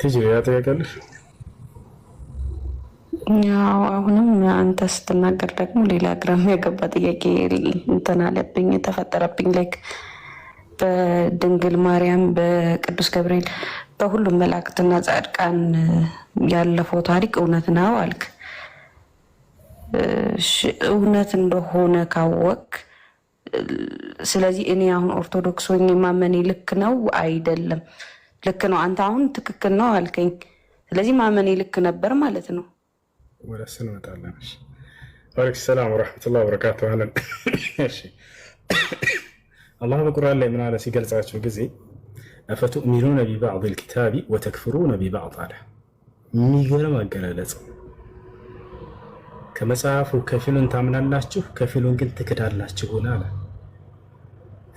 ትጂ ያጠያቀልሽ ያው አሁንም አንተ ስትናገር ደግሞ ሌላ ግራም ያገባ ጥያቄ እንትን አለብኝ ተፈጠረብኝ። ላይክ በድንግል ማርያም በቅዱስ ገብርኤል በሁሉም መላእክትና ጻድቃን ያለፈው ታሪክ እውነት ነው አልክ። እውነት እንደሆነ ካወቅ ስለዚህ እኔ አሁን ኦርቶዶክስ ሆኜ ማመኔ ልክ ነው አይደለም? ልክ ነው። አንተ አሁን ትክክል ነው አልከኝ። ስለዚህ ማመኔ ልክ ነበር ማለት ነው። ወለስ እንመጣለን። እሺ ወአለይኩም ሰላም ወራህመቱላሂ ወበረካቱሁ። አለን እሺ አላህ በቁርአን ላይ ምን አለ ሲገልጻቸው ጊዜ አፈቱእሚኑነ ቢበዕድ አልኪታቢ ወተክፍሩነ ቢበዕድ አለ። የሚገርም አገላለጽ። ከመጽሐፉ ከፊሉን ታምናላችሁ ከፊሉን ግን ትክዳላችሁና አለ።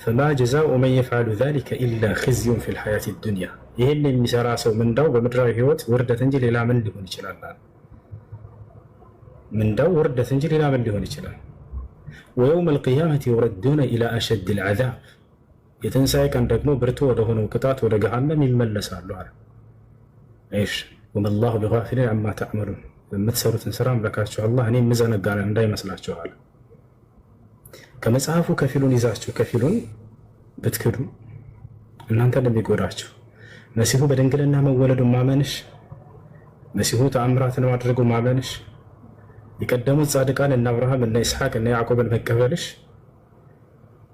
ፈማ ጀዛኡ መን የፍዐሉ ዛሊከ ኢላ ኺዝዩን ፊል ሐያቲ ዱንያ። ይህን የሚሰራ ሰው ምንዳው በምድራዊ ህይወት ውርደት እንጂ ሌላ ምን ሊሆን ይችላል? ምንዳው ውርደት እንጂ ሌላ ምን ሊሆን ይችላል? ወየውም አልቂያመቲ ዩረዱነ ኢላ አሸድ አልዐዛብ። የትንሣኤ ቀን ደግሞ ብርቱ ወደሆነው ቅጣት ወደ ገሃነም ይመለሳሉ አለ። እሺ ወመላሁ ቢጋፊሊን ዐማ ተዕመሉን። የምትሰሩትን ስራ አምላካችሁ አላህ እኔ የምዘነጋለን እንዳይመስላችሁ አለ። ከመጽሐፉ ከፊሉን ይዛችሁ ከፊሉን ብትክዱ እናንተ እንደሚጎዳችሁ መሲሁ በድንግልና መወለዱን ማመንሽ፣ መሲሁ ተአምራትን ማድረጉ ማመንሽ፣ የቀደሙት ጻድቃን እነ አብርሃም እነ ይስሐቅ እነ ያዕቆብን መቀበልሽ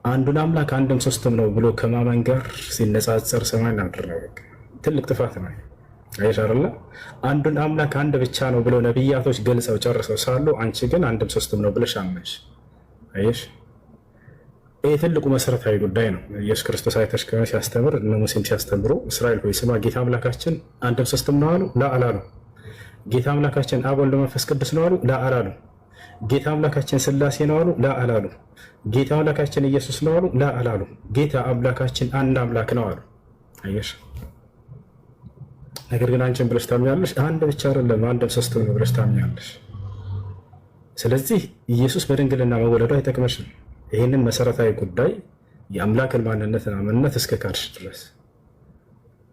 አንዱን አምላክ አንድም ሶስትም ነው ብሎ ከማመን ጋር ሲነጻጸር ሰማይና ምድር ነው። ትልቅ ጥፋት ነው። አይሽ አይደለ? አንዱን አምላክ አንድ ብቻ ነው ብሎ ነብያቶች ገልጸው ጨርሰው ሳሉ አንቺ ግን አንድም ሶስትም ነው ብለሽ አመንሽ። አይሽ ይህ ትልቁ መሰረታዊ ጉዳይ ነው። ኢየሱስ ክርስቶስ አይተሽ ከሆነ ሲያስተምር እነ ሙሴም ሲያስተምሩ እስራኤል ሆይ ስማ ጌታ አምላካችን አንድም ሶስትም ነው አሉ? ላ አላሉ። ጌታ አምላካችን አብ ወልድ መንፈስ ቅዱስ ነው አሉ? ላ አላሉ። ጌታ አምላካችን ስላሴ ነው አሉ? ላ አላሉ። ጌታ አምላካችን ኢየሱስ ነው አሉ? ላ አላሉ። ጌታ አምላካችን አንድ አምላክ ነው አሉ። አየሽ። ነገር ግን አንቺን ብለሽ ታምኛለሽ አንድ ብቻ አይደለም አንድም ሶስትም ነው ብለሽ ታምኛለሽ። ስለዚህ ኢየሱስ በድንግልና መወለዱ አይጠቅመሽም። ይህንን መሰረታዊ ጉዳይ የአምላክን ማንነትና ምንነት እስከ ካድሽ ድረስ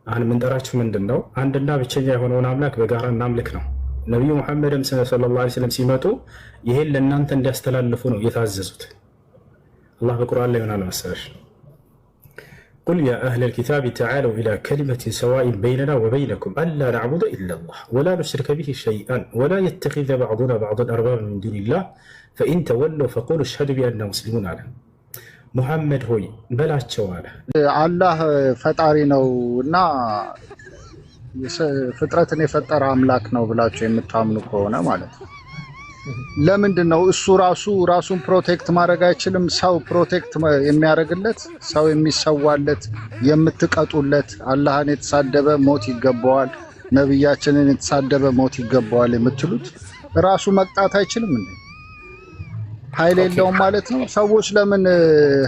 አሁን የምንጠራችሁ ምንድን ነው? አንድና ብቸኛ የሆነውን አምላክ በጋራ እናምልክ ነው። ነቢዩ ሙሐመድም ሰለላሁ ዐለይሂ ወሰለም ሲመጡ ይሄን ለእናንተ እንዲያስተላልፉ ነው የታዘዙት። አላህ በቁርአን ላይ ይሆናል መሰለሽ ቁል ያ አህለል ኪታቢ ተዓለው ኢላ ከሊመቲን ሰዋኢን በይነና ወበይነኩም አላ ነዕቡደ ኢለላህ ወላ ኑሽሪከ ቢሂ ሸይአን ወላ የተኺዘ በዕዱና በዕደን አርባበን ሚን ዱኒላህ ፈኢን ተወለው ፈቁሉ አሽሀዱ ቢአንና ሙስሊሙን አለ። ሙሐመድ ሆይ በላቸው አለ አላህ ፈጣሪ ነው እና ፍጥረትን የፈጠረ አምላክ ነው ብላችሁ የምታምኑ ከሆነ ማለት ነው ለምንድን ነው እሱ ራሱን ፕሮቴክት ማድረግ አይችልም? ሰው ፕሮቴክት የሚያደርግለት ሰው የሚሰዋለት የምትቀጡለት አላህን የተሳደበ ሞት ይገባዋል፣ ነብያችንን የተሳደበ ሞት ይገባዋል የምትሉት ራሱ መቅጣት አይችልም እንዴ? ኃይል የለውም ማለት ነው? ሰዎች ለምን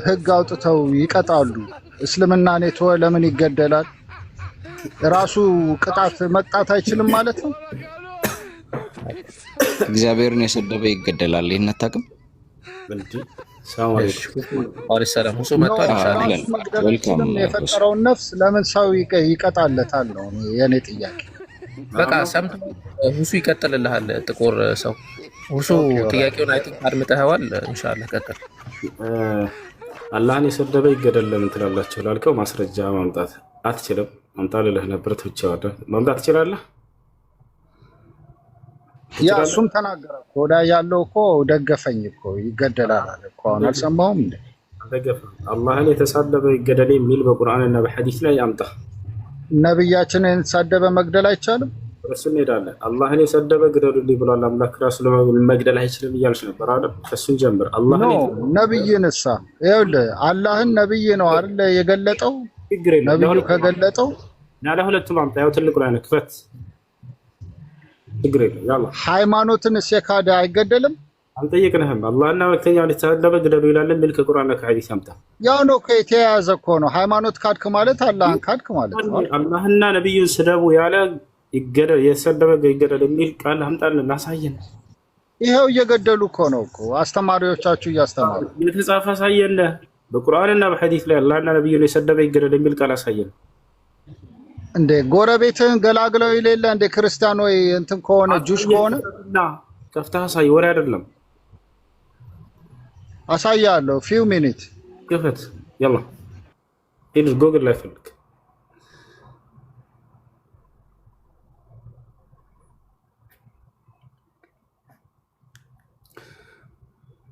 ህግ አውጥተው ይቀጣሉ? እስልምናን የተወ ለምን ይገደላል? ራሱ ቅጣት መቅጣት አይችልም ማለት ነው? እግዚአብሔርን የሰደበ ይገደላል። ይሄን አታውቅም? ሰላም ሁሱ መጣ ወልካም የፈጠረውን ነፍስ ለምን ሰው ይቀጣለታል ነው የኔ ጥያቄ። በቃ ሰምቶ ሁሱ ይቀጥልልሃል። ጥቁር ሰው ሁሱ ጥያቄውን አይተህ አድምጠኸዋል። ኢንሻአላህ ቀጥል። አላህን የሰደበ ይገደል ለምን ትላላችሁ? ላልከው ማስረጃ ማምጣት አትችልም። አምጣልህ ነበር ትውጫዋለህ። ማምጣት ትችላለህ? ያ እሱም ተናገረ እኮ ወዳ ያለው እኮ ደገፈኝ እኮ ይገደላል አለ እኮ። አሁን አልሰማሁም እንዴ? ደገፈ። አላህን የተሳደበ ይገደል የሚል በቁርአንና በሐዲስ ላይ አምጣ። ነብያችንን የተሳደበ መግደል አይቻልም? እሱ እንሄዳለን። አላህን የሰደበ ግደሉልኝ ብሏል። አምላክ ራሱ መግደል አይችልም እያልሽ ነበር አይደል? ከሱን ጀምር። አላህን ነብይንሳ ይኸውልህ አላህን ነብይ ነው አይደል የገለጠው? ነብዩ ከገለጠው ያለ ሁለቱም አምጣ። ያው ትልቁ ላይ ነው ክፈት። ሃይማኖትን የካደ አይገደልም? አልጠየቅንህም። አላህና መልክተኛውን የተሳደበ ግደሉ ይላል የሚል ከቁርአንና ከሐዲስ አምጣ። ያው ነው እኮ የተያያዘ እኮ ነው። ሃይማኖት ካድክ ማለት አላህን ካድክ ማለት ነው። አላህና ነብዩን ስደቡ ያለ ይገደል የሰደበ ይገደል የሚል ቃል አምጣልን ላሳየን። ይሄው እየገደሉ እኮ ነው እኮ አስተማሪዎቻችሁ እያስተማሩ የተጻፈ አሳየን። በቁርአንና በሐዲስ ላይ አላህና ነብዩን የሰደበ ይገደል የሚል ቃል አሳየን። እንደ ጎረቤትህን ገላግለው ይሌለ እንደ ክርስቲያን ወይ እንትን ከሆነ ጁሽ ከሆነ ከፍተህ አሳይ። ወሬ አይደለም። አሳያለሁ። ፊው ሚኒት ክፈት። يلا ሂድ ጎግል ላይ ፈልግ።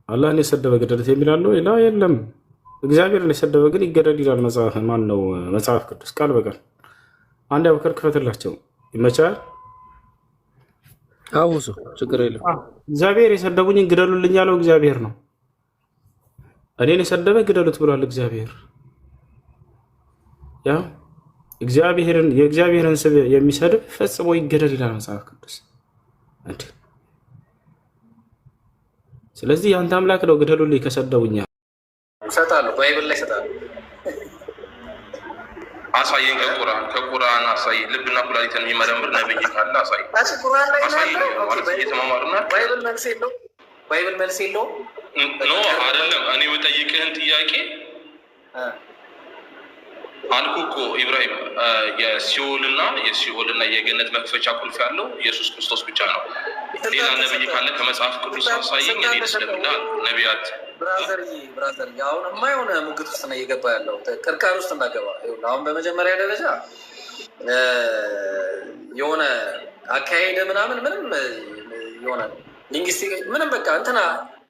አላህን የሰደበ ገደለት የሚላለው ላ የለም። እግዚአብሔርን የሰደበ ግን ይገደል ይላል መጽሐፍ። ማን ነው መጽሐፍ ቅዱስ ቃል በቃል። አንድ አብከር ክፈትላቸው ይመቻል። አውሱ ችግር የለም። እግዚአብሔር የሰደቡኝን ግደሉልኝ ያለው እግዚአብሔር ነው። እኔን የሰደበ ግደሉት ብሏል እግዚአብሔር። ያ የእግዚአብሔርን ስም የሚሰድብ ፈጽሞ ይገደል ይላል መጽሐፍ ቅዱስ። ስለዚህ የአንተ አምላክ ነው ግደሉልኝ ከሰደቡኛ እሰጣለሁ። ባይብል ላይ እሰጣለሁ። አሳየኝ። ከቁርአን አሳየኝ። ልብና ኩላሊትን የሚመረምር ነብይ ካለ አሳየኝ። ቁርአን ላይ ማለት እየተማማሩና ባይብል መልስ የለውም። ባይብል መልስ የለውም። ኖ አይደለም። እኔ የምጠይቅህን ጥያቄ አልኩ እኮ ኢብራሂም። የሲኦልና የገነት መክፈቻ ቁልፍ ያለው ኢየሱስ ክርስቶስ ብቻ ነው። ሌላ ነብይ ካለ ከመጽሐፍ ቅዱስ አሳየኝ። እኔ ስለሚላል ነቢያት ብራዘር አሁን የማይሆነ ሙግት ውስጥ ነው እየገባ ያለው። ቅርቃር ውስጥ እንዳገባ አሁን በመጀመሪያ ደረጃ የሆነ አካሄደ ምናምን ምንም የሆነ ሊንግስቲክ ምንም በቃ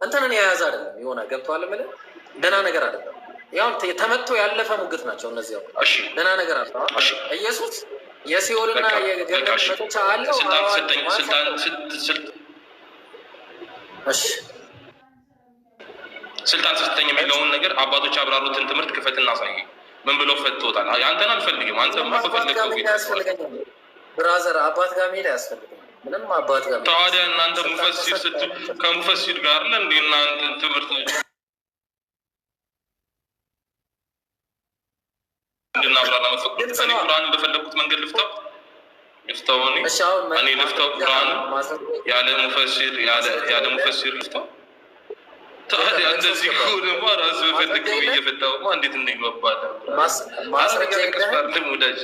እንትንን የያዘ አይደለም። የሆነ ገብቷል ምን ደህና ነገር አይደለም። ያው ተመቶ ያለፈ ሙግት ናቸው እነዚህ። ያው ደህና ነገር አለ። ኢየሱስ የሲኦልና የገነት መክፈቻ አለው። ስልጣን ስትኝ የሚለውን ነገር አባቶች አብራሩትን ትምህርት ክፈትና አሳየኝ። ምን ብለው ፈትቶታል? አንተን አልፈልግም። አንተማ በፈለገው ብራዘር አባት ጋር መሄድ አያስፈልግም። ምንም አባት ጋር ታዲያ እናንተ ሙፈሲር ከሙፈሲር ጋር ለእንደ እናንተ ትምህርት እንድናብራራ መፈቅዱት እኔ ቁርአንን በፈለግኩት መንገድ ልፍታው እኔ ልፍታው ቁርአንን ያለ ሙፈሲር ልፍታው። ታዲያ እንደዚህ ከሆነማ ራሱ በፈለግከው እየፈታውማ እንዴት እንግባባለን? ወዳጅ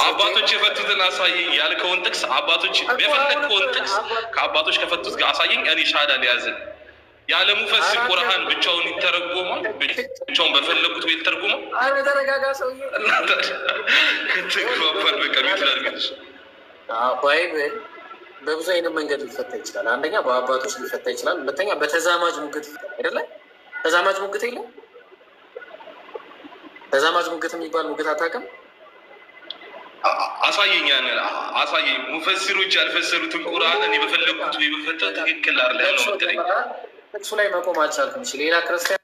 አባቶች የፈቱትን አሳየኝ ያልከውን ጥቅስ አባቶች የፈለግከውን ጥቅስ ከአባቶች ከፈቱት ጋር አሳየኝ። እኔ ሻዳ ሊያዝን ያለ ሙፈሲር ቁርአን ብቻውን ይተረጎማል። ብቻውን በፈለጉት ቤት ተርጉማል። ተረጋጋ ሰውዬ። ከተግባባን በቃ ሚትላርገች ባይብል በብዙ አይነት መንገድ ሊፈታ ይችላል። አንደኛ በአባቶች ሊፈታ ይችላል። ሁለተኛ በተዛማጅ ሙግት አይደለ? ተዛማጅ ሙግት የለም። ተዛማጅ ሙግት የሚባል ሙግት አታውቅም? አሳየኝ። ያንን አሳየኝ። ሙፈሲሮች ያልፈሰሩትን ቁርአን እኔ በፈለጉት ወይ በፈታ ትክክል አይደለም ነው መጥተኝ እሱ ላይ መቆም አልቻልኩም። እሺ ሌላ ክርስቲያን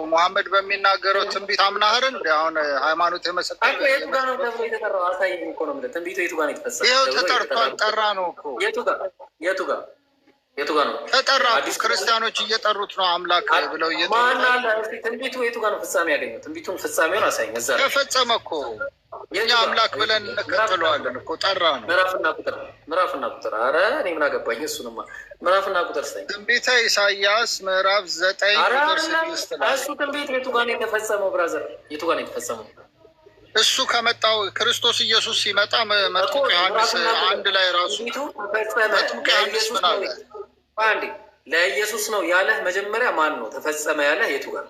ሙሐመድ በሚናገረው ትንቢት አምናህር እንደ አሁን ሃይማኖት የመሰጠው የቱ ጋር ነው ተብሎ የተጠራው? አሳየኝ እኮ ነው የምልህ። ትንቢቱ የቱ ጋር ነው የተፈጸመው? ይኸው ተጠርቷል። ጠራ ነው እኮ የቱ ጋር ነው ተጠራ? ክርስቲያኖች እየጠሩት ነው አምላክ ብለው እየጠሩት። ማን አለ? ትንቢቱ የቱ ጋር ነው ፍጻሜ ያገኘው? ትንቢቱን ፍጻሜውን አሳየኝ። እዛ ተፈጸመ እኮ እኛ አምላክ ብለን እንከተለዋለን እኮ። ጠራ ነው ምዕራፍና ቁጥር። ኧረ እኔ ምን አገባኝ እሱንማ። ምዕራፍና ቁጥር ሳይ ትንቢተ ኢሳያስ ምዕራፍ 9 ቁጥር 6 ላይ እሱ ትንቢት የቱ ጋር ነው የተፈጸመው? ብራዘር የቱ ጋር ነው የተፈጸመው? እሱ ከመጣው ክርስቶስ ኢየሱስ ሲመጣ መጥምቁ ዮሐንስ አንድ ላይ ራሱ መጥምቁ ዮሐንስ ምን አለ? አንዴ ለኢየሱስ ነው ያለህ መጀመሪያ ማን ነው ተፈጸመ ያለህ? የቱ ጋር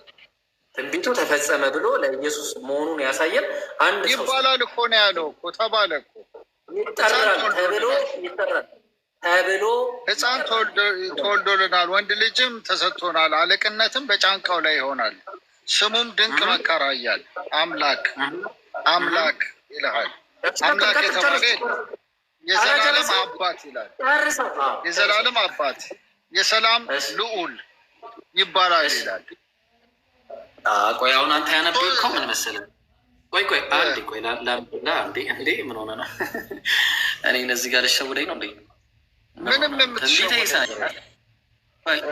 ትንቢቱ ተፈጸመ ብሎ ለኢየሱስ መሆኑን ያሳየን አንድ ሰው ይባላል እኮ ነው ያለው እኮ። ተባለ እኮ ይጠራል ተብሎ ሕፃን ተወልዶልናል፣ ወንድ ልጅም ተሰጥቶናል፣ አለቅነትም በጫንቃው ላይ ይሆናል፣ ስሙም ድንቅ መካር ኃያል አምላክ ይልሃል። አምላክ የተባለ የዘላለም አባት ይላል። የዘላለም አባት የሰላም ልዑል ይባላል ይላል። ቆይ አሁን አንተ ያነበብከው ምን መሰለህ? ቆይ አንዴ ቆይ እንዴ ምን ሆነ ነው? እኔ እነዚህ ጋር ልሸውደኝ ነው እንዴ? ምንም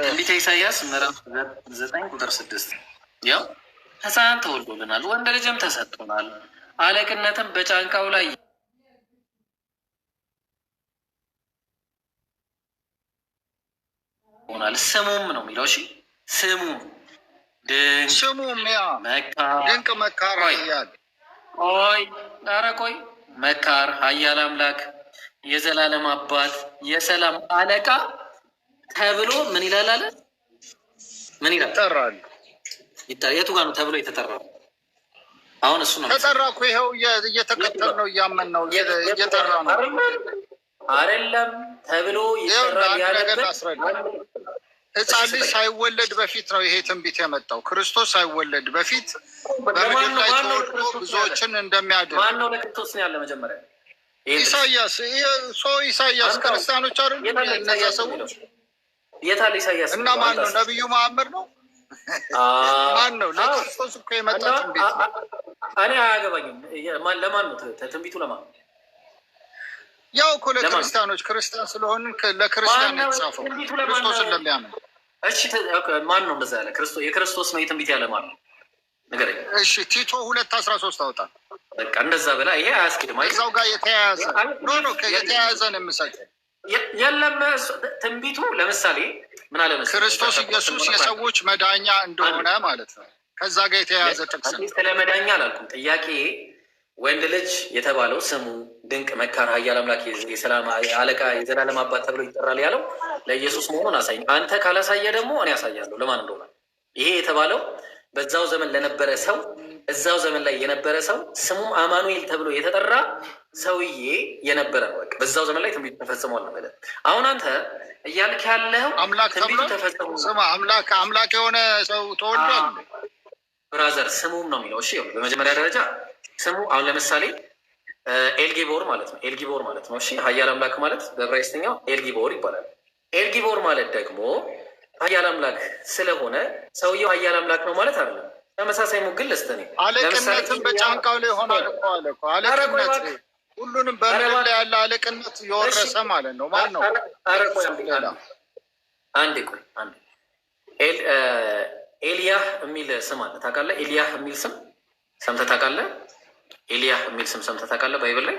ትንቢተ ኢሳያስ ምዕራፍ 9 ቁጥር 6 ያው ሕፃን ተወልዶልናል፣ ወንድ ልጅም ተሰጥቶናል፣ አለቅነትም በጫንቃው ላይ ይሆናል። ስሙም ነው የሚለው። እሺ ስሙም ድንቅ መካር ኃያል ቆይ መካር ኃያል አምላክ የዘላለም አባት የሰላም አለቃ ተብሎ ምን ይላል አለ? ምን ይላል? ይጠራል። የቱ ጋር ነው ተብሎ የተጠራው? አሁን እሱ ነው ተጠራ እኮ ይኸው እየተከተል ነው እያመን ነው እየጠራ ነው አይደለም ተብሎ ይጠራል ያለበት ሕፃን ልጅ ሳይወለድ በፊት ነው ይሄ ትንቢት የመጣው። ክርስቶስ ሳይወለድ በፊት በምድር ላይ ተወልዶ ብዙዎችን እንደሚያድን ማነው ለክርስቶስ ነው ያለ? መጀመሪያ ኢሳያስ ኢሳያስ ክርስቲያኖች አይደሉ እነዚያ ሰዎች? የታለ ኢሳያስ? እና ማን ነው? ነቢዩ መሐመድ ነው? ማን ነው? ለክርስቶስ እኮ የመጣ ትንቢት። እኔ አያገባኝም። ለማን ነው ትንቢቱ? ለማን ነው? ያው እኮ ለክርስቲያኖች፣ ክርስቲያን ስለሆንን ለክርስቲያን የተጻፈው ክርስቶስን ለሚያምን። እሺ ማን ነው እንደዛ ያለ? የክርስቶስ ነው የትንቢት ያለ ማን ነው? ንገረኝ። እሺ ቲቶ 2:13 አውጣ። በቃ እንደዛ በላ። ይሄ አያስኬድም። እዛው ጋር የተያያዘ የተያያዘ ነው የምሰጠው። የለም ትንቢቱ ለምሳሌ ምን አለ መሰለህ? ክርስቶስ ኢየሱስ የሰዎች መዳኛ እንደሆነ ማለት ነው። ከዛ ጋር የተያያዘ ጥቅስ ነው። ስለ መዳኛ አላልኩም። ጥያቄ ወንድ ልጅ የተባለው ስሙ ድንቅ መካር ኃያል አምላክ የሰላም አለቃ የዘላለም አባት ተብሎ ይጠራል ያለው ለኢየሱስ መሆኑን አሳይ። አንተ ካላሳየ ደግሞ እኔ ያሳያለሁ ለማን እንደሆነ። ይሄ የተባለው በዛው ዘመን ለነበረ ሰው፣ እዛው ዘመን ላይ የነበረ ሰው ስሙም አማኑኤል ተብሎ የተጠራ ሰውዬ የነበረ ነው። በቃ በዛው ዘመን ላይ ትንቢቱ ተፈጽሟል ነው ማለት። አሁን አንተ እያልክ ያለው ትንቢቱ ተፈጽሞ ስማ አምላክ የሆነ ሰው ተወልዷል ብራዘር፣ ስሙም ነው የሚለው። እሺ በመጀመሪያ ደረጃ ስሙ አሁን ለምሳሌ ኤልጊቦር ማለት ነው። ኤልጊቦር ማለት ነው። እሺ ኃያል አምላክ ማለት በዕብራይስጥኛው ኤልጊቦር ይባላል። ኤልጊቦር ማለት ደግሞ ኃያል አምላክ ስለሆነ ሰውየው ኃያል አምላክ ነው ማለት አይደለም። ተመሳሳይ ሙግል ለስተኔ አለቅነትን በጫንቃው ላይ ሆኗል እኮ አለ እኮ አለቅነት፣ ሁሉንም በምድር ላይ ያለ አለቅነት የወረሰ ማለት ነው። ማን ነው? አንዴ ቆይ አንዴ ኤልያህ የሚል ስም አለ ታውቃለህ? ኤልያህ የሚል ስም ሰምተህ ታውቃለህ? ኤልያህ የሚል ስም ሰምተህ ታውቃለህ? ባይብል ላይ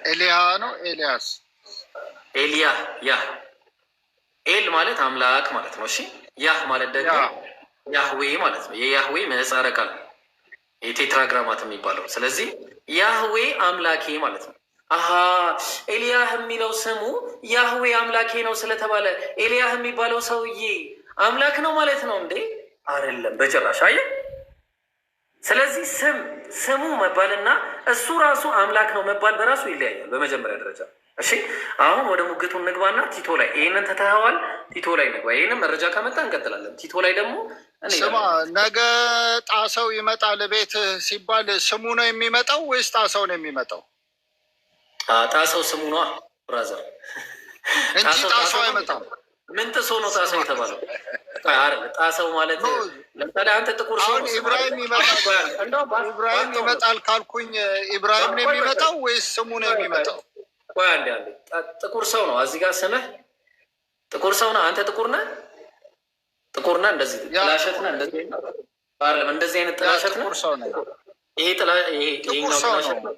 ኤልያ ነው ኤልያስ ኤልያህ ያህ ኤል ማለት አምላክ ማለት ነው። እሺ ያህ ማለት ደግሞ ያህዌ ማለት ነው። የያህዌ ምህጻረ ቃል የቴትራግራማት የሚባለው። ስለዚህ ያህዌ አምላኬ ማለት ነው። አሀ ኤልያህ የሚለው ስሙ ያህዌ አምላኬ ነው ስለተባለ ኤልያህ የሚባለው ሰውዬ አምላክ ነው ማለት ነው እንዴ? አይደለም በጭራሽ። አየህ። ስለዚህ ስሙ መባልና እሱ ራሱ አምላክ ነው መባል በራሱ ይለያያል በመጀመሪያ ደረጃ። እሺ አሁን ወደ ሙግቱ እንግባና ቲቶ ላይ ይህንን ተተኸዋል። ቲቶ ላይ እንግባ። ይህንን መረጃ ከመጣ እንቀጥላለን። ቲቶ ላይ ደግሞ ስማ፣ ነገ ጣሰው ይመጣል ቤት ሲባል ስሙ ነው የሚመጣው ወይስ ጣሰው ነው የሚመጣው? ጣሰው ስሙ ነዋ ብራዘር እንጂ ጣሰው አይመጣም። ምን ጥሶ ነው ጣሰው የተባለው? ጣሰው ማለት ለምሳሌ አንተ ጥቁር ሰው ኢብራሂም ይመጣል ካልኩኝ ኢብራሂም ነው የሚመጣው ወይስ ስሙ ነው የሚመጣው? ቆይ አንዴ ጥቁር ሰው ነው እዚህ ጋር ስምህ ጥቁር ሰው ነው። አንተ ጥቁር ነህ፣ ጥቁር ነህ፣ እንደዚህ ጥላሸት ነህ፣ እንደዚህ አይደለም፣ እንደዚህ አይነት ጥላሸት ነው። ይሄ ይሄኛው ጥላሸት ነው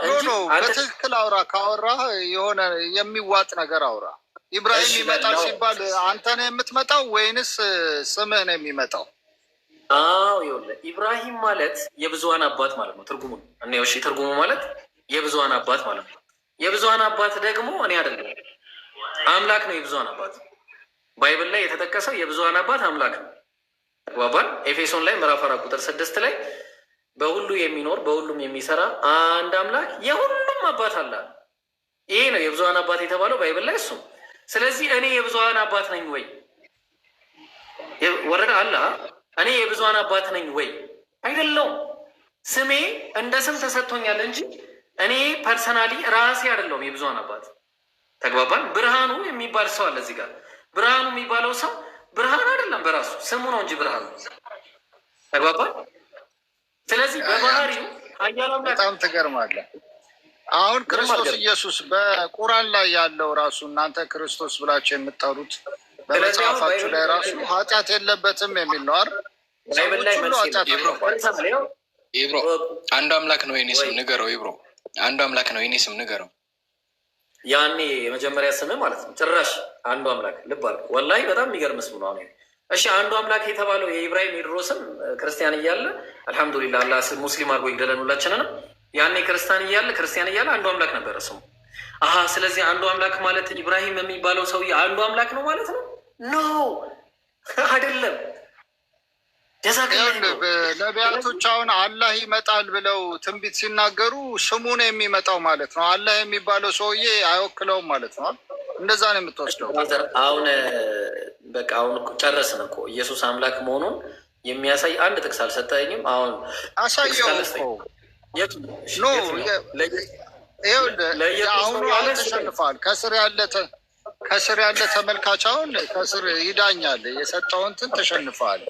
እንጂ በትክክል አውራ። ካወራህ የሆነ የሚዋጥ ነገር አውራ። ኢብራሂም ይመጣል ሲባል አንተ ነው የምትመጣው ወይንስ ስምህ ነው የሚመጣው? አዎ ይኸውልህ ኢብራሂም ማለት የብዙሃን አባት ማለት ነው። ትርጉሙ እኔ እሺ፣ ትርጉሙ ማለት የብዙሃን አባት ማለት ነው። የብዙሃን አባት ደግሞ እኔ አይደለም አምላክ ነው። የብዙሃን አባት ባይብል ላይ የተጠቀሰው የብዙሃን አባት አምላክ ነው። ተግባባን? ኤፌሶን ላይ ምዕራፍ 4 ቁጥር 6 ላይ በሁሉ የሚኖር በሁሉም የሚሰራ አንድ አምላክ የሁሉም አባት አለ። ይሄ ነው የብዙሃን አባት የተባለው ባይብል ላይ እሱ። ስለዚህ እኔ የብዙሃን አባት ነኝ ወይ? ወረደ አለ እኔ የብዙሃን አባት ነኝ ወይ? አይደለውም። ስሜ እንደ ስም ተሰጥቶኛል እንጂ እኔ ፐርሰናሊ ራሴ አይደለሁም የብዙሃን አባት። ተግባባን? ብርሃኑ የሚባል ሰው አለ እዚህ ጋር። ብርሃኑ የሚባለው ሰው ብርሃን አይደለም በራሱ ስሙ ነው እንጂ ብርሃኑ። ተግባባን? ስለዚህ በባህሪው ኃያል አምላክ በጣም ትገርማለህ። አሁን ክርስቶስ ኢየሱስ በቁርአን ላይ ያለው ራሱ እናንተ ክርስቶስ ብላችሁ የምትጠሩት በመጽሐፋችሁ ላይ ራሱ ኃጢአት የለበትም የሚል ነው አይደል? ኢብሮ አንዱ አምላክ ነው የኔ ስም ንገረው። ኢብሮ አንዱ አምላክ ነው የኔ ስም ንገረው። ያኔ የመጀመሪያ ስም ማለት ነው። ጭራሽ አንዱ አምላክ ልብ አለ። ወላሂ በጣም የሚገርም ስም ነው። እሺ አንዱ አምላክ የተባለው የኢብራሂም የድሮ ስም ክርስቲያን እያለ አልሐምዱሊላህ አላህ ሙስሊም አድርጎ ይግደለን ሁላችንንም። ያኔ ክርስቲያን እያለ አንዱ አምላክ ነበረ ስሙ። አሀ ስለዚህ አንዱ አምላክ ማለት ኢብራሂም የሚባለው ሰውዬ አንዱ አምላክ ነው ማለት ነው? ኖ አይደለም። ነቢያቶች አሁን አላህ ይመጣል ብለው ትንቢት ሲናገሩ ስሙን የሚመጣው ማለት ነው። አላህ የሚባለው ሰውዬ አይወክለውም ማለት ነው። እንደዛ ነው የምትወስደው። አሁን በቃ አሁን ጨረስን እኮ ኢየሱስ አምላክ መሆኑን የሚያሳይ አንድ ጥቅስ አልሰጠኝም። አሁን አሳየው እኮ አሁኑ ተሸንፏል። ከስር ያለ ተመልካች አሁን ከስር ይዳኛል። የሰጠውን እንትን ተሸንፈዋል።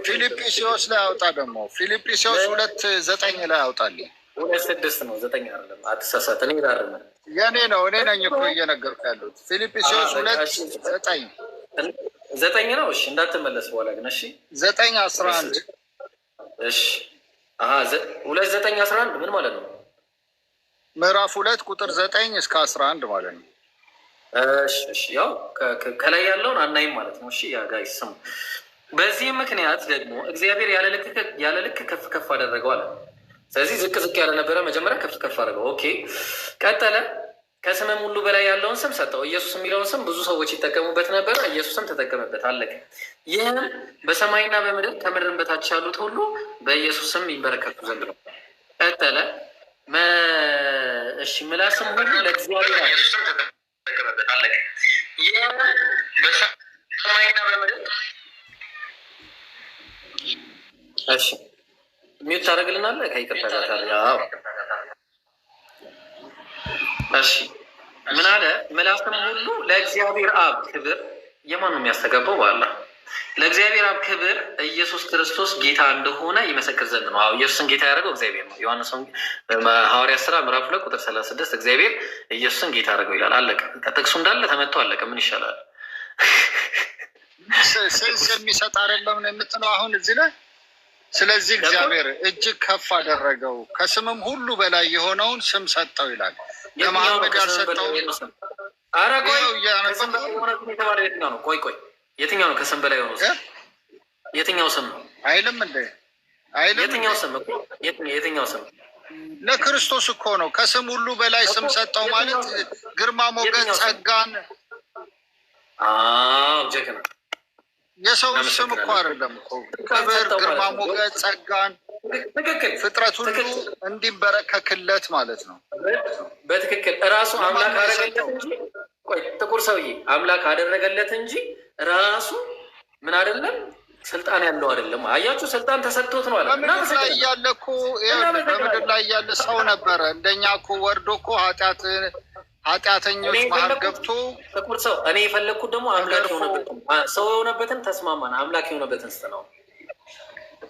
ፊልጵስዩስ ላይ አውጣ ደግሞ ፊልጵስዩስ 2:9 ላይ አውጣልኝ። 2:6 ነው 9 አይደለም። አትሳሳት። እኔ ጋር ነው የኔ ነው። እኔ ነኝ እኮ እየነገርኩ ያሉት ፊልጵስዩስ 2:9 ነው። እሺ እንዳትመለስ በኋላ ግን እሺ 9:11 እሺ 2:9-11 ምን ማለት ነው? ምዕራፍ 2 ቁጥር 9 እስከ 11 ማለት ነው። እሺ ያው ከላይ ያለውን አናይም ማለት ነው። እሺ ያ ጋይስ ስሙ። በዚህ ምክንያት ደግሞ እግዚአብሔር ያለ ልክ ከፍ ከፍ አደረገው አለ። ስለዚህ ዝቅ ዝቅ ያለ ነበረ፣ መጀመሪያ ከፍ ከፍ አደረገው። ኦኬ ቀጠለ። ከስምም ሁሉ በላይ ያለውን ስም ሰጠው። ኢየሱስ የሚለውን ስም ብዙ ሰዎች ይጠቀሙበት ነበረ፣ ኢየሱስም ተጠቀመበት። አለቀ። ይህም በሰማይና በምድር ከምድርም በታች ያሉት ሁሉ በኢየሱስ ስም ይንበረከኩ ዘንድ ነው። ቀጠለ። እሺ ምላስም ሁሉ ለእግዚአብሔር አለቀ። ይህም በሰማይና በምድር እሺ ሚዩት ታደርግልናለህ? ከይቅርታ ጋር ያው እሺ ምን አለ? ምላስም ሁሉ ለእግዚአብሔር አብ ክብር የማን ነው የሚያስተጋባው? በኋላ ለእግዚአብሔር አብ ክብር ኢየሱስ ክርስቶስ ጌታ እንደሆነ ይመሰክር ዘንድ ነው። ኢየሱስን ጌታ ያደረገው እግዚአብሔር ነው። ዮሐንስ ሐዋርያት ሥራ ምዕራፍ 2 ቁጥር 36 እግዚአብሔር ኢየሱስን ጌታ ያደረገው ይላል። አለቀ። ከጥቅሱ እንዳለ ተመቶ አለቀ። ምን ይሻላል? ስንስ የሚሰጥ አይደለም ነው የምትለው አሁን እዚህ ላይ። ስለዚህ እግዚአብሔር እጅግ ከፍ አደረገው ከስምም ሁሉ በላይ የሆነውን ስም ሰጠው ይላል። ለመሐመድ ያልሰጠው ቆይ የትኛው ነው ከስም በላይ የሆነው ስም? የትኛው ስም ነው? አይልም እንደ አይልም። የትኛው ስም እኮ የትኛው ስም? ለክርስቶስ እኮ ነው ከስም ሁሉ በላይ ስም ሰጠው ማለት ግርማ ሞገስ ጸጋን። ጀግና የሰው ስም እኮ አይደለም እኮ ክብር፣ ግርማ ሞገስ ጸጋን ፍጥረት ሁሉ እንዲበረከክለት ማለት ነው። በትክክል እራሱ አምላክ አደረገለት እንጂ ጥቁር ሰውዬ አምላክ አደረገለት እንጂ ራሱ ምን አይደለም ስልጣን ያለው አይደለም። አያችሁ ስልጣን ተሰጥቶት ነው አለ። በምድር ላይ ያለ እኮ በምድር ላይ ያለ ሰው ነበረ። እንደኛ እኮ ወርዶ እኮ ኃጢአተኞች መሀል ገብቶ ጥቁር ሰው እኔ የፈለግኩት ደግሞ አምላክ የሆነበትን ሰው የሆነበትን ተስማማን። አምላክ የሆነበትን ስጥ ነው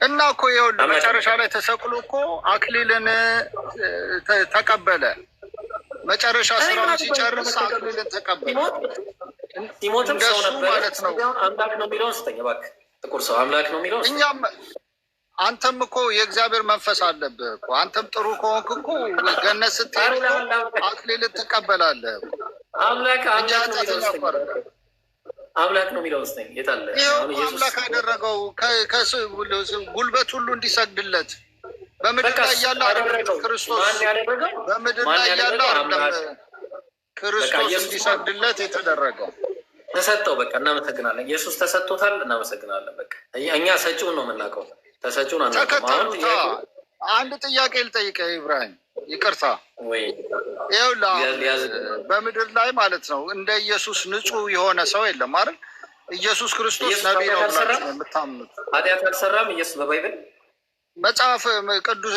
እና እኮ ይኸውልህ መጨረሻ ላይ ተሰቅሎ እኮ አክሊልን ተቀበለ። መጨረሻ ስራውን ሲጨርስ አክሊልን ተቀበለ። ሲሞትም ሰው ነበር ማለት ነው። አምላክ ነው የሚለውን ስጠኝ እባክህ። ጥቁር ሰው አምላክ ነው የሚለውን እኛም አንተም እኮ የእግዚአብሔር መንፈስ አለብህ እኮ። አንተም ጥሩ ከሆንክ እኮ ገነት ስትሄድ አክሊልን ትቀበላለህ። አምላክ ነው የሚለውን ስጠኝ። የታለ? ይኸው አምላክ አደረገው ጉልበት ሁሉ እንዲሰግድለት በምድር ላይ ያለ ክርስቶስ በምድር ላይ ያለ ክርስቶስ እንዲሰግድለት የተደረገው ተሰጠው። በቃ እናመሰግናለን። ኢየሱስ ተሰጥቶታል። እናመሰግናለን። በቃ እኛ ሰጪውን ነው የምናውቀው፣ ተሰጪውን አናውቅም። አንድ ጥያቄ ልጠይቅህ ኢብራሂም፣ ይቅርታ። ይኸውልህ በምድር ላይ ማለት ነው እንደ ኢየሱስ ንጹሕ የሆነ ሰው የለም አይደል? ኢየሱስ ክርስቶስ ነቢይ ነው ብላችሁ ነው የምታምኑት። ኃጢአት አልሰራም ኢየሱስ በባይብል መጽሐፍ ቅዱስ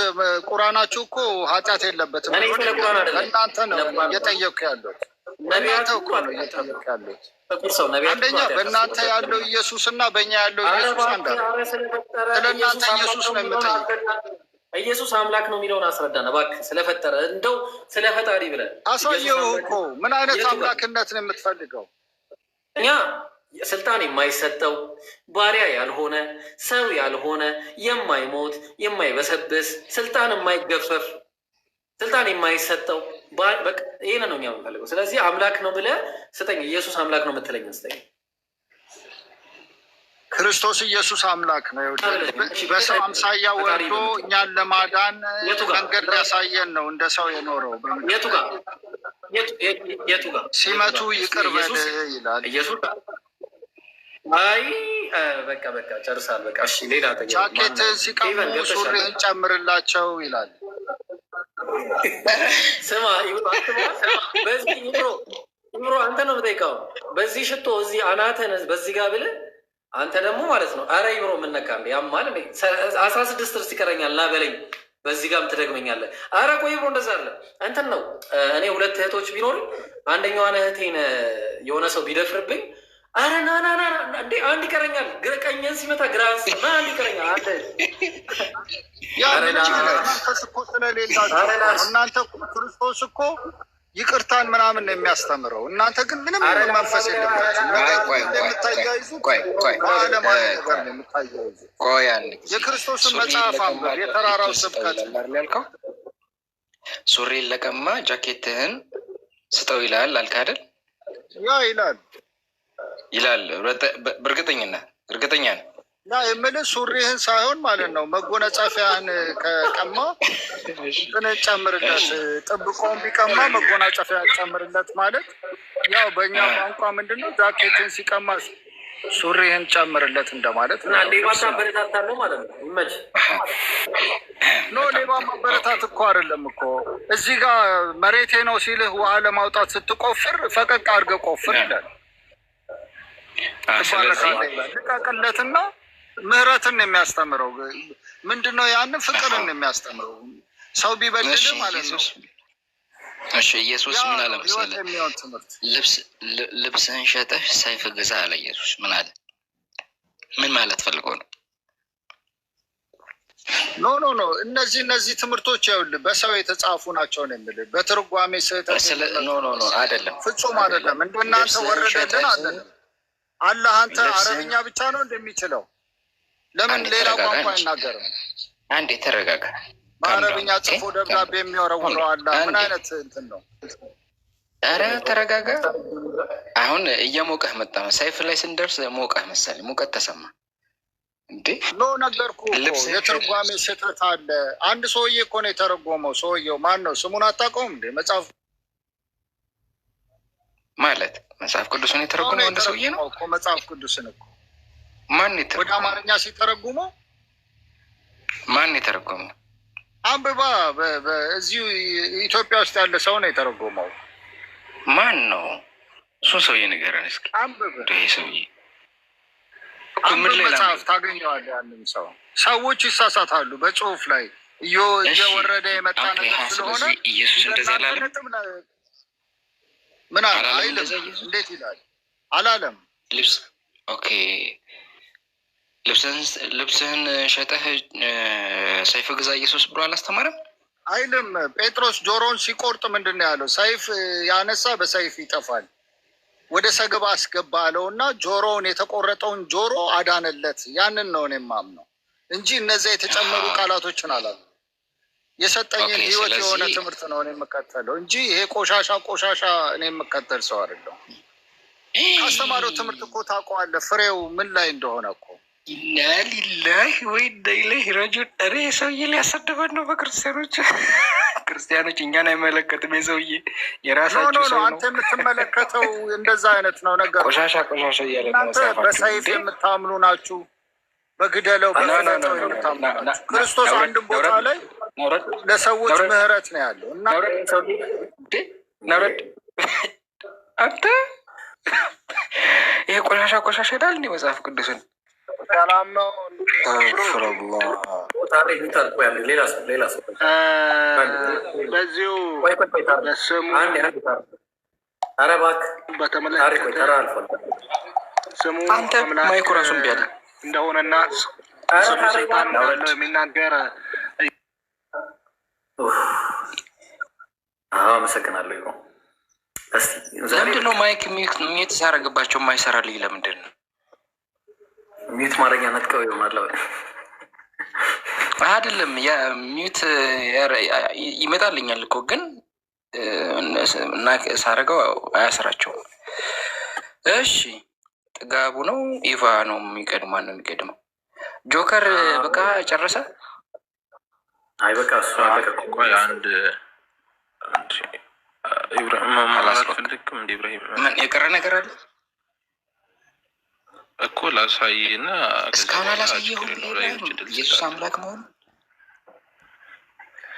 ቁርአናችሁ እኮ ኃጢአት የለበትም። እናንተ ነው እየጠየኩ ያሉት። እናንተ እኮ ነው እየጠየኩ ያሉት። አንደኛ በእናንተ ያለው ኢየሱስ እና በእኛ ያለው ኢየሱስ አንድ አይደለም። ስለ እናንተ ኢየሱስ ነው የምጠይቅ። ኢየሱስ አምላክ ነው የሚለውን አስረዳን እባክህ። ስለፈጠረ እንደው ስለፈጣሪ ብለህ አሳየው እኮ ምን አይነት አምላክነት ነው የምትፈልገው? እኛ ስልጣን የማይሰጠው ባሪያ ያልሆነ ሰው ያልሆነ የማይሞት የማይበሰብስ ስልጣን የማይገፈፍ ስልጣን የማይሰጠው ይህን ነው እኛ የምንፈልገው። ስለዚህ አምላክ ነው ብለህ ስጠኝ። ኢየሱስ አምላክ ነው የምትለኝ ስጠኝ። ክርስቶስ ኢየሱስ አምላክ ነው። በሰው አምሳያ ወርዶ እኛን ለማዳን መንገድ ሊያሳየን ነው እንደ ሰው የኖረው። የቱ ጋር ሲመቱ ይቅር በል ይላል ኢየሱስ። አይ በቃ ጨርሳል። በቃ እሺ፣ ሌላ ጃኬት ሲቀሙ ሱሪህን ጨምርላቸው ይላል። ስማ በዚህ ይምሮ አንተ ነው የምጠይቀው። በዚህ ሽቶ እዚህ አናተን በዚህ ጋር ብለህ አንተ ደግሞ ማለት ነው። አረ ይምሮ የምነካ እንደ ያማል 16 ጥርስ ይቀረኛል ና በለኝ። በዚህ ጋርም ትደግመኛለህ። አረ ቆይ ይምሮ እንደዛ አለ እንትን ነው። እኔ 2 እህቶች ቢኖሩኝ አንደኛዋን እህቴን የሆነ ሰው ቢደፍርብኝ አረ ና እንዴ አንድ ይቀረኛል። ቀኝን ሲመታ ግራን ና አንድ ይቀረኛል። አንተ እናንተ ክርስቶስ እኮ ይቅርታን ምናምን ነው የሚያስተምረው። እናንተ ግን ምንም መንፈስ የለባችሁ። የክርስቶስን መጽሐፍ አንብብ። የተራራው ስብከት ያልከው ሱሪ ለቀማ ጃኬትህን ስጠው ይላል አልክ አይደል? ያ ይላል በእርግጠኝነት እርግጠኛ ነው። ያ የምልህ ሱሪህን ሳይሆን ማለት ነው መጎናጸፊያህን ከቀማ ጨምርለት። ጥብቆን ቢቀማ መጎናጸፊያ ጨምርለት ማለት ያው በእኛ ቋንቋ ምንድነው ጃኬትን ሲቀማ ሱሪህን ጨምርለት እንደማለት ነው። ሌባ ማበረታታለሁ ማለት ነው። ይመች ሌባ ማበረታት እኮ አይደለም እኮ። እዚህ ጋር መሬቴ ነው ሲልህ ውሃ ለማውጣት ስትቆፍር ፈቀቅ አድርገህ ቆፍር ይላል። ልቀቅለትና ምህረትን የሚያስተምረው ምንድነው? ያንን ፍቅርን የሚያስተምረው ሰው ቢበድል ማለት ነው። እሺ ኢየሱስ ምን አለ መሰለህ? ልብስህን ሸጠህ ሰይፍ ግዛ አለ ኢየሱስ። ምን አለ? ምን ማለት ፈልጎ ነው? ኖ እነዚህ ትምህርቶች ይኸውልህ በሰው የተጻፉ ናቸው ነው የምልህ። በትርጓሜ ስህተት ኖ አይደለም፣ ፍጹም አይደለም። እንደናንተ ወረደልን አይደለም። አላህ አንተ አረብኛ ብቻ ነው እንደሚችለው ለምን ሌላ ቋንቋ አይናገርም? አንዴ ተረጋጋ። በአረብኛ ጽፎ ደብዳቤ የሚወረውረው አላህ ምን አይነት እንትን ነው? ኧረ ተረጋጋ። አሁን እየሞቀህ መጣ። ሰይፍ ላይ ስንደርስ ሞቀህ መሰለኝ። ሙቀት ተሰማ እንዴ? ነገርኩህ እኮ የትርጓሜ ስህተት አለ። አንድ ሰውዬ እኮ ነው የተረጎመው። ሰውዬው ማን ነው? ስሙን አታውቀውም እንዴ? መጽሐፍ ማለት መጽሐፍ ቅዱስን የተረጎመው አንድ ሰውዬ ነው እኮ። መጽሐፍ ቅዱስን እኮ ማን ወደ አማርኛ ሲተረጉመው ማን የተረጎመው? አንብባ። እዚሁ ኢትዮጵያ ውስጥ ያለ ሰው ነው የተረጎመው። ማን ነው እሱ ሰውዬ? ንገረን እስኪ። አንብብ። ይሄ ሰውዬ መጽሐፍ ታገኘዋለህ። ያንን ሰው ሰዎች ይሳሳታሉ በጽሁፍ ላይ እየወረደ የመጣ ነገር ስለሆነ ኢየሱስ እንደዛ አላለም። ምን አለ? አይልም። እንዴት ይላል? አላለም። ልብስህን ሸጠህ ሰይፍ ግዛ ኢየሱስ ብሎ አላስተማረም? አይልም። ጴጥሮስ ጆሮውን ሲቆርጥ ምንድን ነው ያለው? ሰይፍ ያነሳ በሰይፍ ይጠፋል፣ ወደ ሰገባ አስገባ አለው እና ጆሮውን የተቆረጠውን ጆሮ አዳነለት። ያንን ነው እኔ የማምነው እንጂ እነዚያ የተጨመሩ ቃላቶችን አላሉ። የሰጠኝን ህይወት የሆነ ትምህርት ነው እኔ የምከተለው እንጂ ይሄ ቆሻሻ እኔ የምከተል ሰው አይደለሁም። ካስተማረው ትምህርት እኮ ታውቀዋለህ ፍሬው ምን ላይ እንደሆነ እኮ። ኢና ሊላሂ ወኢና ኢለይሂ ራጂዑን። ኧረ የሰውዬ ሊያሰድበን ነው በክርስቲያኖች። ክርስቲያኖች እኛን አይመለከትም። የሰውዬ የራሳቸው ሰው ነው። አንተ የምትመለከተው እንደዛ አይነት ነው ነገር። ቆሻሻ እያለ እናንተ በሰይፍ የምታምኑ ናችሁ። በግደለው በሰይፍ የምታምኑ ናችሁ። ክርስቶስ አንድም ቦታ ላይ ለሰዎች ምህረት ነው ያለው እና ነውረድ አንተ ይሄ ቆሻሻ ይላል እንዲ መጽሐፍ ቅዱስን ሰላም ነው። በዚሁ ስሙ ስሙ አንተ ማይኩ ራሱን ቢያለ እንደሆነና የሚናገር አመሰግናለሁ። ይሆ ለምንድን ነው ማይክ ሚዩት ሳረግባቸው የማይሰራልኝ? ለምንድን ነው ሚዩት ማድረጊያ ነጥቀው ይሆናል? አይደለም ሚዩት ይመጣልኛል እኮ ግን ሳረገው አያስራቸውም። እሺ ጥጋቡ ነው ኢቫ ነው የሚቀድመው? ማን ነው የሚቀድመው? ጆከር በቃ ጨረሰ? አይ በቃ እሱ አንድ ኢብራሂም አላስፈልግም። እንደ ኢብራሂም ምን የቀረ ነገር አለ እኮ ላሳይና እስካሁን አላሳየሁም። ኢየሱስ አምላክ መሆኑ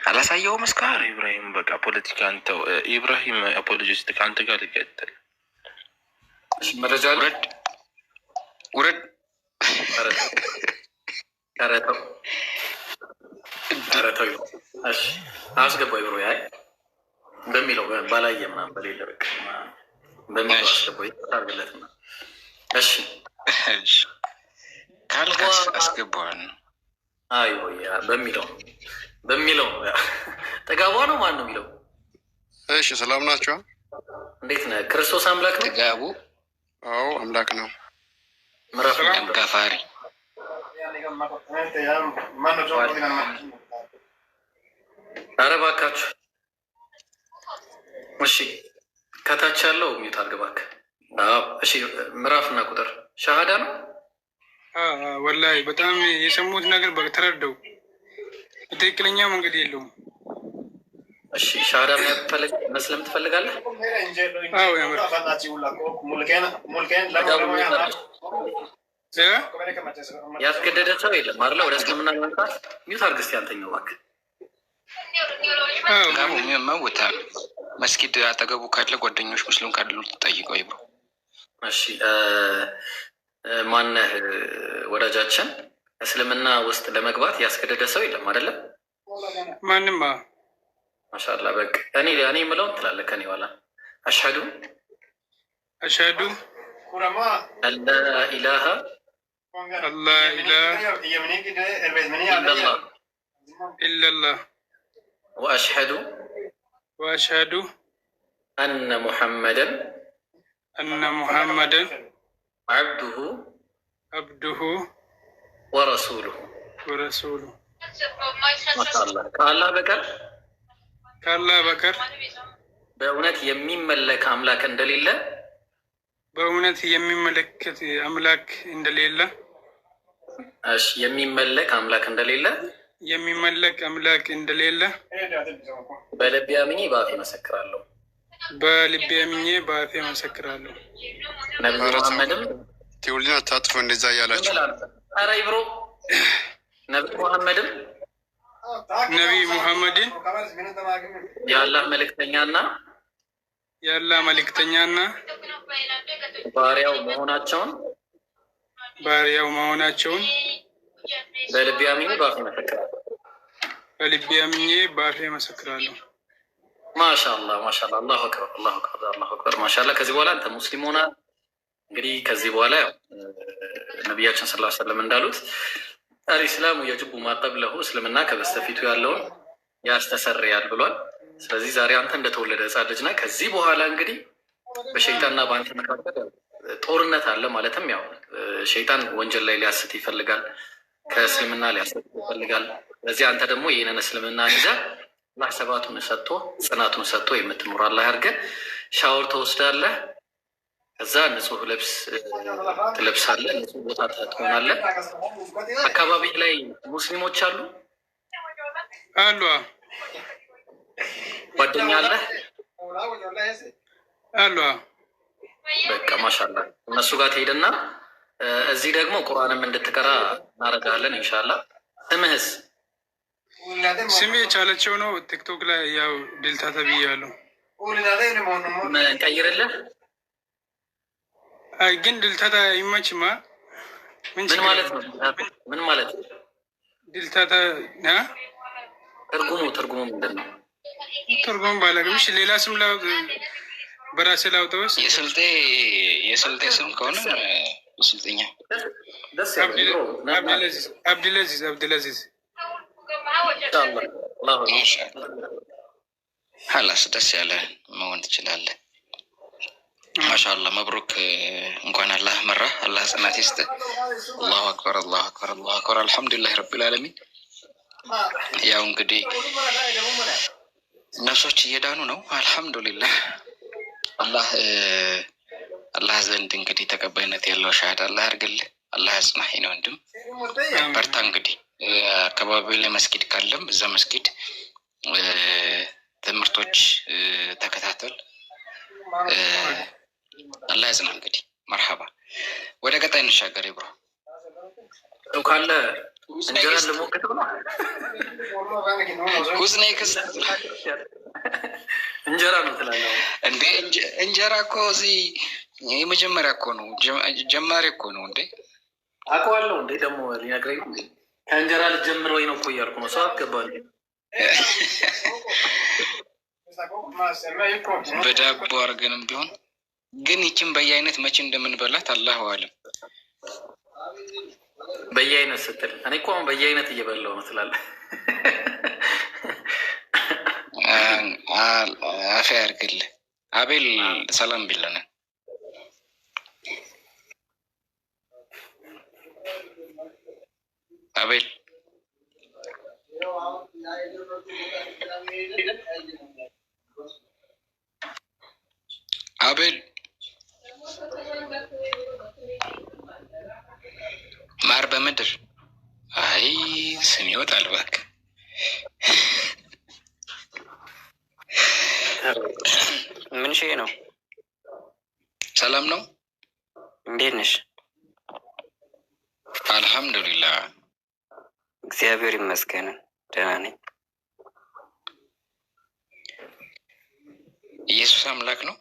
አላሳየሁም እስካሁን። ኢብራሂም በቃ ፖለቲካ አንተው። ኢብራሂም አፖሎጂስት ከአንተ ጋር ልቀጥል። መረጃ ውረድ ረተው አስገባው ብሮ ያይ በሚለው ባላየ ምናምን በሌለ በቃ በሚለው አስገባው ታርግለት ና እሺ ካልጋስ አስገባዋል። አይ ያ በሚለው ጥጋቧ ነው። ማን ነው የሚለው? እሺ ሰላም ናቸው። እንዴት ነህ? ክርስቶስ አምላክ ነው። ጥጋቡ አዎ አምላክ ነው። ምዕራፍ ጋፋሪ ኧረ እባካችሁ እሺ፣ ከታች ያለው ሚዩት አድርግ እባክህ። እሺ ምዕራፍና ቁጥር ሻሃዳ ነው። ወላሂ በጣም የሰሙት ነገር ተረዳው። ትክክለኛ መንገድ የለውም። እሺ ሻሃዳ መስለም ትፈልጋለህ? አዎ ያምር ያስገደደ ሰው የለም አይደለ? ወደ እስልምና ለመምጣት ሚዩት አድርግ እስኪ አንተኛው እባክህ። መውታ መስጊድ አጠገቡ ካለ ጓደኞች ሙስሊም ካሉ ጠይቀው ይብሩ። እሺ ማነህ ወዳጃችን? እስልምና ውስጥ ለመግባት ያስገደደ ሰው የለም አይደለም? ማንም ማሻአላህ። በቃ እኔ የምለውን ትላለህ ከኔ በኋላ አሽሀዱ አላ ኢላሃ ኢለላህ ወአሽሀዱ አነ ሙሐመደን አብዱሁ ወረሱሉሁ። ከአላህ በቀር በእውነት የሚመለክ አምላክ እንደሌለ የሚመለክ አምላክ እንደሌለ በልቤ አምኜ በአፌ እመሰክራለሁ። ነብዩ መሐመድም ቴዎሎጂን አታጥፎ እንደዛ እያላቸው ኧረ ይብሮ ነብዩ ሙሐመድን የአላህ መልእክተኛና ባሪያው መሆናቸውን በልቤ አምኜ በአፌ እመሰክራለሁ። ማሻአላህ አላሁ አክበር ማሻአላህ። ከዚህ በኋላ አንተ ሙስሊም ሆና እንግዲህ ከዚህ በኋላ ነቢያችን ሰለላሁ ዐለይሂ ወሰለም እንዳሉት አልኢስላሙ የጅቡ ማቀብለሁ፣ እስልምና ከበስተፊቱ ያለውን ያስተሰርያል ብሏል። ስለዚህ ዛሬ አንተ እንደተወለደ ሕፃን ልጅ ነህ። ከዚህ በኋላ እንግዲህ በሸይጣንና በአንተ መካከል ጦርነት አለ። ማለትም ያው ሸይጣን ወንጀል ላይ ሊያስት ይፈልጋል፣ ከእስልምና ሊያስት ይፈልጋል። ስለዚህ አንተ ደግሞ ይህንን እስልምና ይዘህ አላህ ሰባቱን ሰጥቶ ጽናቱን ሰጥቶ የምትኖር አላህ አድርገህ ሻወር ትወስዳለህ። ከዛ ንጹህ ልብስ ትለብሳለህ፣ ንጹህ ቦታ ትሆናለህ። አካባቢ ላይ ሙስሊሞች አሉ ጓደኛ አለህ በቃ ማሻአላህ እነሱ ጋር ትሄድና እዚህ ደግሞ ቁርአንም እንድትቀራ እናደርጋለን ኢንሻአላህ። ስምህስ? ስሜ ቻለቸው ነው። ቲክቶክ ላይ ያው ድልታ ተብያለሁ። ቀይርልህ? አይ ግን ድልታታ ይመችማ። ምን ማለት ነው? ምን ማለት ነው ድልታታ? ትርጉሙ ምንድን ነው? ትርጉሙ ባላግምሽ ሌላ ስም በራሴ ላውጣውስ? የስልጤ ስም ከሆነ ስልጤኛ አብዱልአዚዝ ሀላስ ደስ ያለ መሆን ትችላለህ። ማሻአላህ መብሩክ። እንኳን አላህ መራ፣ አላህ ጽናት ይስጥ። አላሁ አክበር አላሁ አክበር አላሁ አክበር። አልሐምዱሊላህ ረቢል ዓለሚን። ያው እንግዲህ ነፍሶች እየዳኑ ነው። አልሐምዱሊላህ። አላህ ዘንድ እንግዲህ ተቀባይነት ያለው ሻሃዳ አላህ ያርግልህ። አላህ ያጽናህ ነው ወንድም፣ በርታ። እንግዲህ አካባቢ ላይ መስጊድ ካለም እዛ መስጊድ ትምህርቶች ተከታተል። አላህ ያጽና። እንግዲህ መርሐባ። ወደ ቀጣይ እንሻገር። ይብሮ ካለ እንጀራ ለሞከተ ነው ሁስኔ ክስ እንጀራ ነው ትላለህ እንዴ? እንጀራ እኮ እዚህ የመጀመሪያ እኮ ነው፣ ጀማሪ እኮ ነው እንዴ? አውቀዋለሁ እንዴ? ደግሞ ሊነግረኝ ከእንጀራ ልጀምር ወይ ነው እኮ እያልኩ ነው። ሰው አትገባል በዳቦ አድርገንም ቢሆን ግን ይችን በየአይነት መቼ እንደምንበላት አላህ አለም። በየአይነት ስትል እኔ እኮ አሁን በየአይነት እየበላው ነው ትላለህ። አፌ ያርግልህ። አቤል ሰላም ቢለነ አቤል አቤል ማር በምድር አይ ስም ይወጣል እባክህ። ምን ሺህ ነው? ሰላም ነው? እንዴት ነሽ? አልሐምዱሊላህ እግዚአብሔር ይመስገን ደህና ነኝ። ኢየሱስ አምላክ ነው?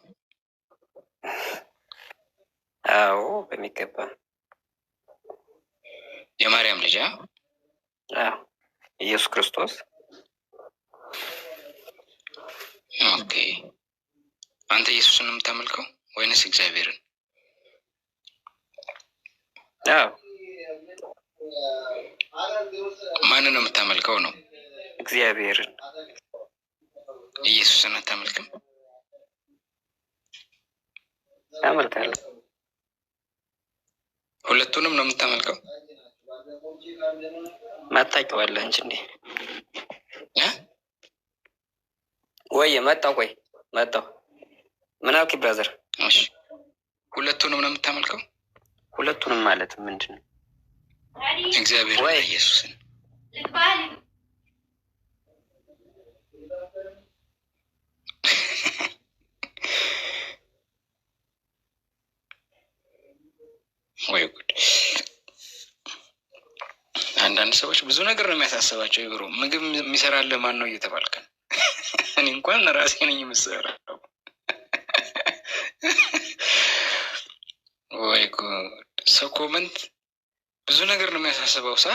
አዎ በሚገባ። የማርያም ልጅ? አዎ ኢየሱስ ክርስቶስ። ኦኬ። አንተ ኢየሱስን ነው የምታመልከው ወይንስ እግዚአብሔርን? አዎ። ማንን ነው የምታመልከው ነው? እግዚአብሔርን። ኢየሱስን አታመልክም? አመልካለሁ። ሁለቱንም ነው የምታመልከው? ማታውቂዋለህ እንጂ እንዴ? ወይ መጣሁ። ቆይ መጣሁ። ምን አልክ ብራዘር? እሺ ሁለቱንም ነው የምታመልከው? ሁለቱንም ማለት ምንድን ነው? እግዚአብሔር ወይ ኢየሱስን? ወይ ጉድ! አንዳንድ ሰዎች ብዙ ነገር ነው የሚያሳስባቸው። ይብሮ ምግብ የሚሰራልህ ማን ነው እየተባልክ ነው? እኔ እንኳን ራሴ ነኝ የምሰራው። ወይ ጉድ! ሰው ኮመንት ብዙ ነገር ነው የሚያሳስበው። ሳ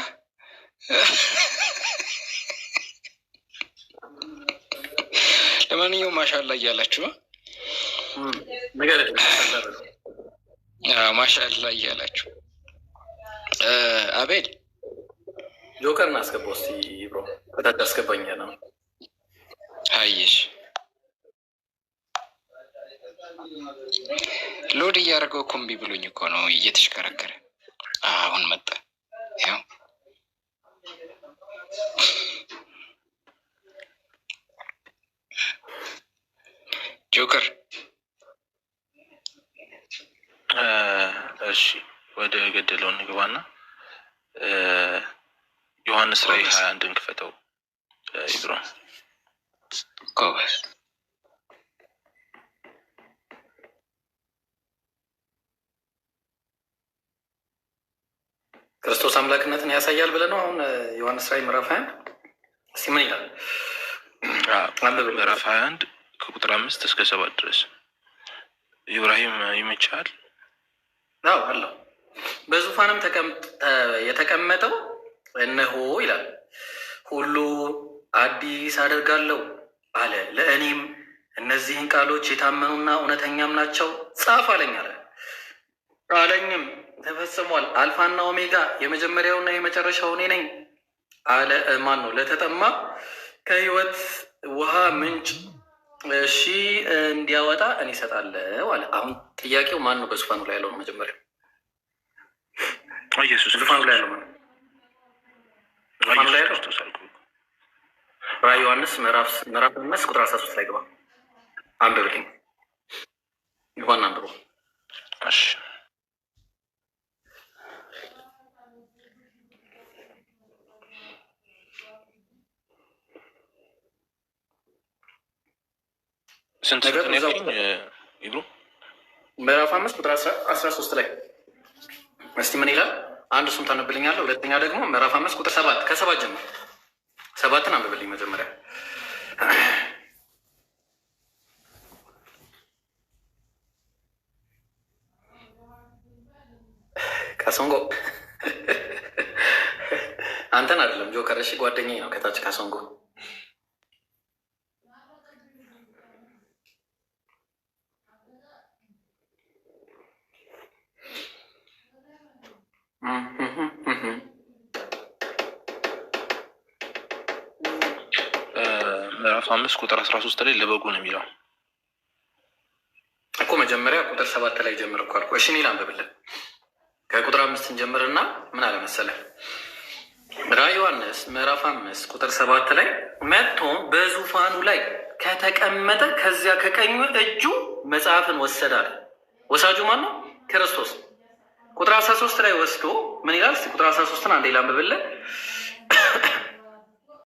ለማንኛውም ማሻአላ እያላችሁ ማሻአላ እያላችሁ አቤል ጆከር እናስገባው እስኪ ብሮ ከታች አስገባኛ ነው። አየሽ ሎድ እያደረገው እኮ እምቢ ብሎኝ እኮ ነው እየተሽከረከረ። አሁን መጣ። ያው ጆከር እሺ ወደ ገደለው እንግባና ዮሐንስ ራዕይ 21 እንክፈተው። ይብሮ ጎበዝ። ክርስቶስ አምላክነትን ያሳያል ብለህ ነው አሁን ዮሐንስ ራዕይ ምዕራፍ 21 እስኪ ምን ይላል? ምዕራፍ 21 ከቁጥር 5 እስከ 7 ድረስ ኢብራሂም ይመቻል። አዎ አለው። በዙፋንም የተቀመጠው እነሆ ይላል ሁሉ አዲስ አደርጋለሁ አለ፣ ለእኔም እነዚህን ቃሎች የታመኑና እውነተኛም ናቸው ጻፍ አለኝ አለ። አለኝም ተፈጽሟል፣ አልፋና ኦሜጋ የመጀመሪያውና የመጨረሻው እኔ ነኝ አለ። ማን ነው? ለተጠማ ከህይወት ውሃ ምንጭ እሺ እንዲያወጣ እኔ እሰጣለሁ አለ። አሁን ጥያቄው ማን ነው በዙፋኑ ላይ ያለው ነው? መጀመሪያ ኢየሱስ ዙፋኑ ላይ ያለው ነው። ዙፋኑ ላይ ያለው ራዕይ ዮሐንስ ምዕራፍ 5 ቁጥር 13 ላይ ገባ አንብብልኝ። ይሆን አንብቦ እሺ ስንት ነው ይብሩ? ምዕራፍ 5 ቁጥር 13 ላይ እስቲ ምን ይላል? አንድ እሱን ታነብልኛለህ። ሁለተኛ ደግሞ ምዕራፍ 5 ቁጥር 7 ከ7 ጀምሮ 7ን አንብብልኝ መጀመሪያ። ካሶንጎ አንተን አይደለም ጆከር፣ እሺ ጓደኛዬ ነው ከታች ካሶንጎ። ምዕራፍ 5 ቁጥር 13 ላይ ለበጉ ነው የሚለው እኮ። መጀመሪያ ቁጥር 7 ላይ ጀምር እኮ አልኩህ። እሺ እኔ ላንብብልህ ከቁጥር 5 እንጀምርና ምን አለ መሰለህ? ራዕይ ዮሐንስ ምዕራፍ 5 ቁጥር 7 ላይ መጥቶ በዙፋኑ ላይ ከተቀመጠ ከዚያ ከቀኙ እጁ መጽሐፍን ወሰደ አለ። ወሳጁ ማን ነው? ክርስቶስ። ቁጥር 13 ላይ ወስዶ ምን ይላል? እስኪ ቁጥር 13ን አንዴ ላንብብልህ።